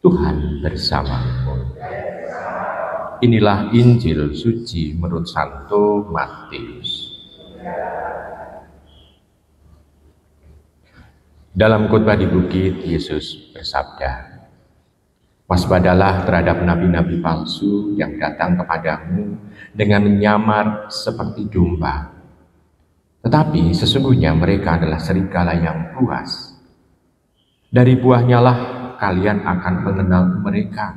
Tuhan bersamamu. Inilah Injil suci menurut Santo Matius. Dalam khotbah di bukit, Yesus bersabda, "Waspadalah terhadap nabi-nabi palsu yang datang kepadamu dengan menyamar seperti domba. Tetapi sesungguhnya mereka adalah serigala yang buas. Dari buahnya lah kalian akan mengenal mereka.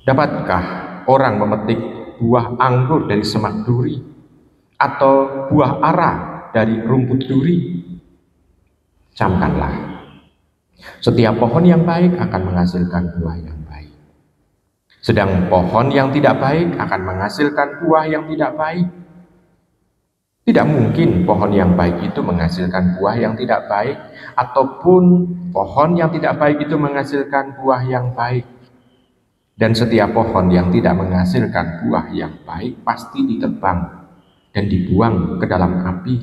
Dapatkah orang memetik buah anggur dari semak duri, atau buah ara dari rumput duri? Camkanlah, setiap pohon yang baik akan menghasilkan buah yang baik, sedang pohon yang tidak baik akan menghasilkan buah yang tidak baik. Tidak mungkin pohon yang baik itu menghasilkan buah yang tidak baik, ataupun pohon yang tidak baik itu menghasilkan buah yang baik. Dan setiap pohon yang tidak menghasilkan buah yang baik pasti ditebang dan dibuang ke dalam api.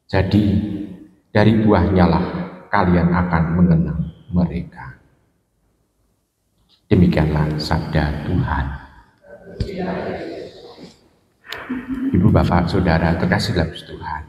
Jadi dari buahnya lah kalian akan mengenal mereka." Demikianlah sabda Tuhan. Ibu, Bapak, Saudara terkasih dalam Tuhan,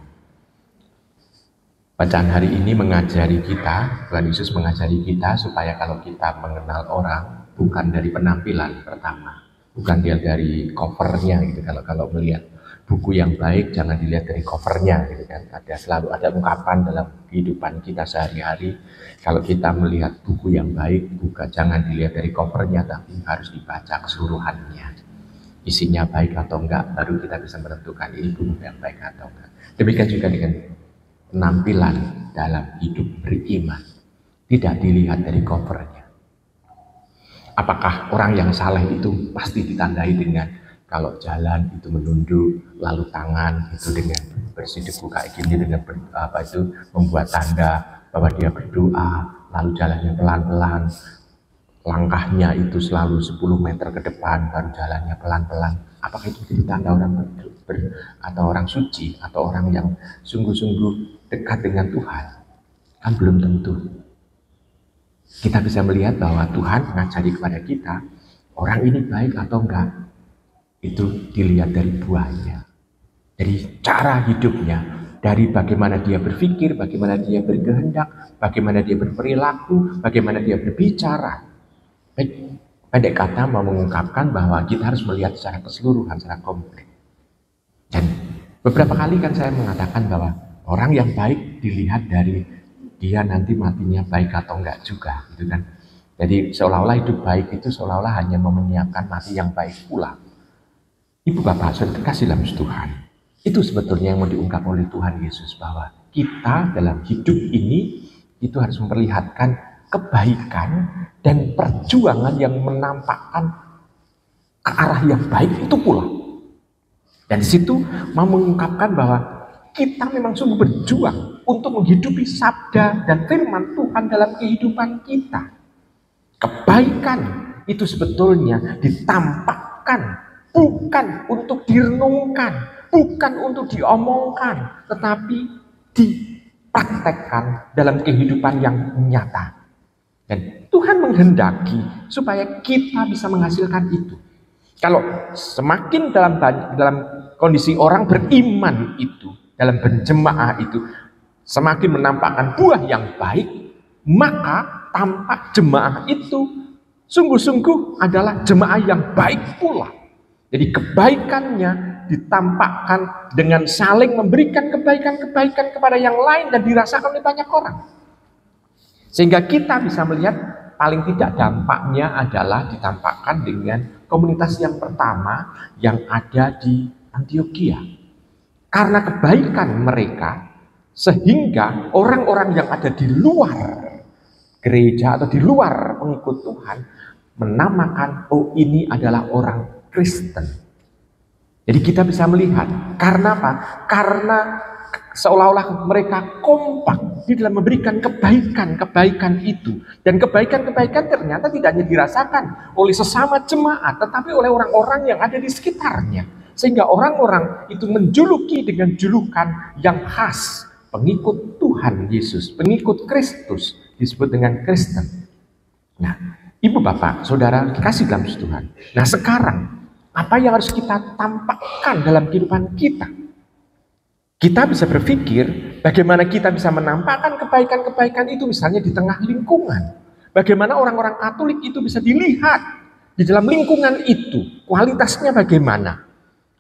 bacaan hari ini mengajari kita, Tuhan Yesus mengajari kita supaya kalau kita mengenal orang, bukan dari penampilan pertama, bukan dilihat dari covernya gitu. Kalau melihat buku yang baik jangan dilihat dari covernya gitu kan. Selalu ada ungkapan dalam kehidupan kita sehari-hari, kalau kita melihat buku yang baik, jangan dilihat dari covernya, tapi harus dibaca keseluruhannya. Isinya baik atau enggak, baru kita bisa menentukan ini buku yang baik atau enggak. Demikian juga dengan penampilan dalam hidup beriman, tidak dilihat dari covernya. Apakah orang yang saleh itu pasti ditandai dengan kalau jalan itu menunduk, lalu tangan itu dengan bersideku kayak gini, dengan membuat tanda bahwa dia berdoa, lalu jalannya pelan-pelan, langkahnya itu selalu 10 meter ke depan, baru jalannya pelan-pelan. Apakah itu jadi tanda orang atau orang suci, atau orang yang sungguh-sungguh dekat dengan Tuhan? Kan belum tentu. Kita bisa melihat bahwa Tuhan mengajari kepada kita, orang ini baik atau enggak, itu dilihat dari buahnya, dari cara hidupnya, dari bagaimana dia berpikir, bagaimana dia berkehendak, bagaimana dia berperilaku, bagaimana dia berbicara. Pendek kata mau mengungkapkan bahwa kita harus melihat secara keseluruhan, secara komplit. Dan beberapa kali kan saya mengatakan bahwa orang yang baik dilihat dari dia nanti matinya baik atau enggak juga, gitu kan. Jadi seolah-olah hidup baik itu seolah-olah hanya menyiapkan mati yang baik pula. Ibu, Bapak, Saudara terkasih dalam Tuhan, itu sebetulnya yang mau diungkap oleh Tuhan Yesus, bahwa kita dalam hidup ini itu harus memperlihatkan kebaikan dan perjuangan yang menampakkan ke arah yang baik itu pula. Dan di situ mau mengungkapkan bahwa kita memang sungguh berjuang untuk menghidupi sabda dan firman Tuhan dalam kehidupan kita. Kebaikan itu sebetulnya ditampakkan bukan untuk direnungkan, bukan untuk diomongkan, tetapi dipraktekkan dalam kehidupan yang nyata. Dan Tuhan menghendaki supaya kita bisa menghasilkan itu. Kalau semakin dalam kondisi orang beriman itu, dalam berjemaah itu, semakin menampakkan buah yang baik, maka tampak jemaah itu sungguh-sungguh adalah jemaah yang baik pula. Jadi kebaikannya ditampakkan dengan saling memberikan kebaikan-kebaikan kepada yang lain dan dirasakan oleh banyak orang. Sehingga kita bisa melihat paling tidak dampaknya adalah ditampakkan dengan komunitas yang pertama yang ada di Antioquia. Karena kebaikan mereka, sehingga orang-orang yang ada di luar gereja atau di luar pengikut Tuhan menamakan, oh ini adalah orang Kristen. Jadi kita bisa melihat, karena apa? Karena seolah-olah mereka kompak di dalam memberikan kebaikan-kebaikan itu. Dan kebaikan-kebaikan ternyata tidak hanya dirasakan oleh sesama jemaat, tetapi oleh orang-orang yang ada di sekitarnya. Sehingga orang-orang itu menjuluki dengan julukan yang khas, pengikut Tuhan Yesus, pengikut Kristus. disebut dengan Kristen. Nah, Ibu Bapak, Saudara kasih dalam Tuhan. Nah sekarang, apa yang harus kita tampakkan dalam kehidupan kita? Kita bisa berpikir bagaimana kita bisa menampakkan kebaikan-kebaikan itu misalnya di tengah lingkungan. Bagaimana orang-orang Katolik itu bisa dilihat di dalam lingkungan itu. Kualitasnya bagaimana?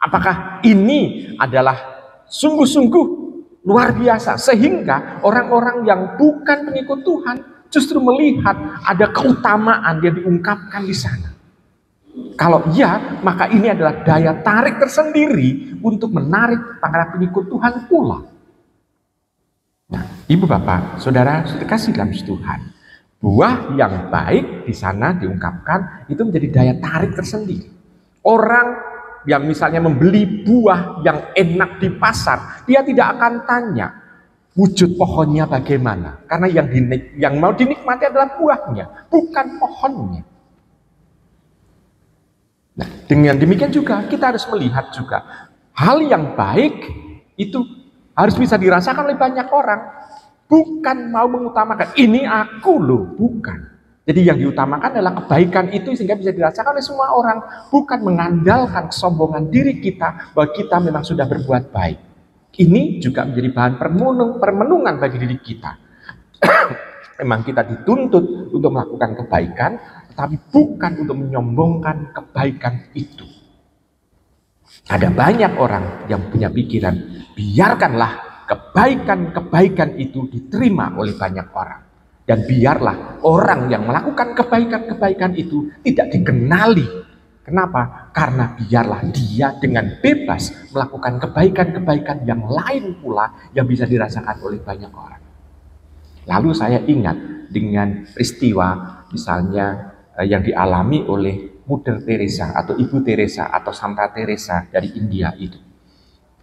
Apakah ini adalah sungguh-sungguh luar biasa sehingga orang-orang yang bukan pengikut Tuhan justru melihat ada keutamaan yang diungkapkan di sana. Kalau iya, maka ini adalah daya tarik tersendiri untuk menarik para pengikut Tuhan pula. Nah, Ibu Bapak, Saudara kasih dalam Tuhan, buah yang baik di sana diungkapkan itu menjadi daya tarik tersendiri. Orang yang misalnya membeli buah yang enak di pasar, dia tidak akan tanya wujud pohonnya bagaimana, karena yang mau dinikmati adalah buahnya, bukan pohonnya. Nah, dengan demikian juga kita harus melihat juga hal yang baik itu harus bisa dirasakan oleh banyak orang. Bukan mau mengutamakan ini aku loh, bukan. Jadi yang diutamakan adalah kebaikan itu sehingga bisa dirasakan oleh semua orang, bukan mengandalkan kesombongan diri kita bahwa kita memang sudah berbuat baik. Ini juga menjadi bahan permenungan bagi diri kita. Memang kita dituntut untuk melakukan kebaikan, tapi bukan untuk menyombongkan kebaikan itu. Ada banyak orang yang punya pikiran, biarkanlah kebaikan-kebaikan itu diterima oleh banyak orang. Dan biarlah orang yang melakukan kebaikan-kebaikan itu tidak dikenali. Kenapa? Karena biarlah dia dengan bebas melakukan kebaikan-kebaikan yang lain pula yang bisa dirasakan oleh banyak orang. Lalu saya ingat dengan peristiwa misalnya yang dialami oleh Mother Teresa atau Ibu Teresa atau Santa Teresa dari India itu.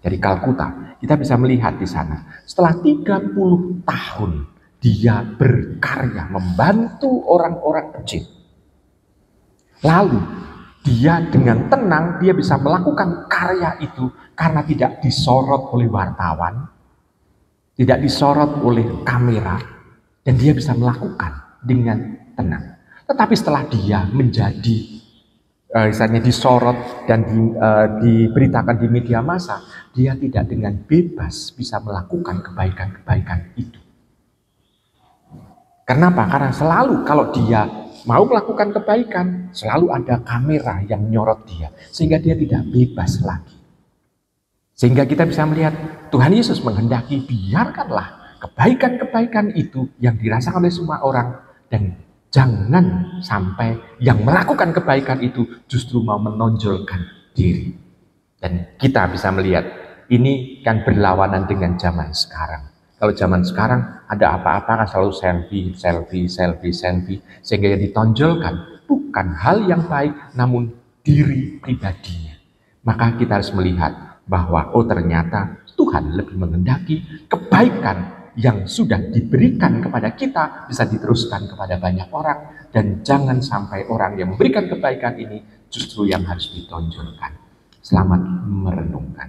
Dari Kalkuta. Kita bisa melihat di sana. Setelah 30 tahun dia berkarya membantu orang-orang kecil. Lalu dia dengan tenang dia bisa melakukan karya itu karena tidak disorot oleh wartawan, tidak disorot oleh kamera. Dan dia bisa melakukan dengan tenang. Tetapi setelah dia menjadi misalnya disorot dan diberitakan di media massa, dia tidak dengan bebas bisa melakukan kebaikan-kebaikan itu. Kenapa? Karena selalu kalau dia mau melakukan kebaikan, selalu ada kamera yang nyorot dia. Sehingga dia tidak bebas lagi. Sehingga kita bisa melihat Tuhan Yesus menghendaki biarkanlah kebaikan-kebaikan itu yang dirasakan oleh semua orang dan jangan sampai yang melakukan kebaikan itu justru mau menonjolkan diri. Dan kita bisa melihat ini kan berlawanan dengan zaman sekarang. Kalau zaman sekarang ada apa-apa kan selalu selfie, sehingga yang ditonjolkan bukan hal yang baik namun diri pribadinya. Maka kita harus melihat bahwa ternyata Tuhan lebih menghendaki kebaikan yang sudah diberikan kepada kita bisa diteruskan kepada banyak orang, dan jangan sampai orang yang memberikan kebaikan ini justru yang harus ditonjolkan. Selamat merenungkan.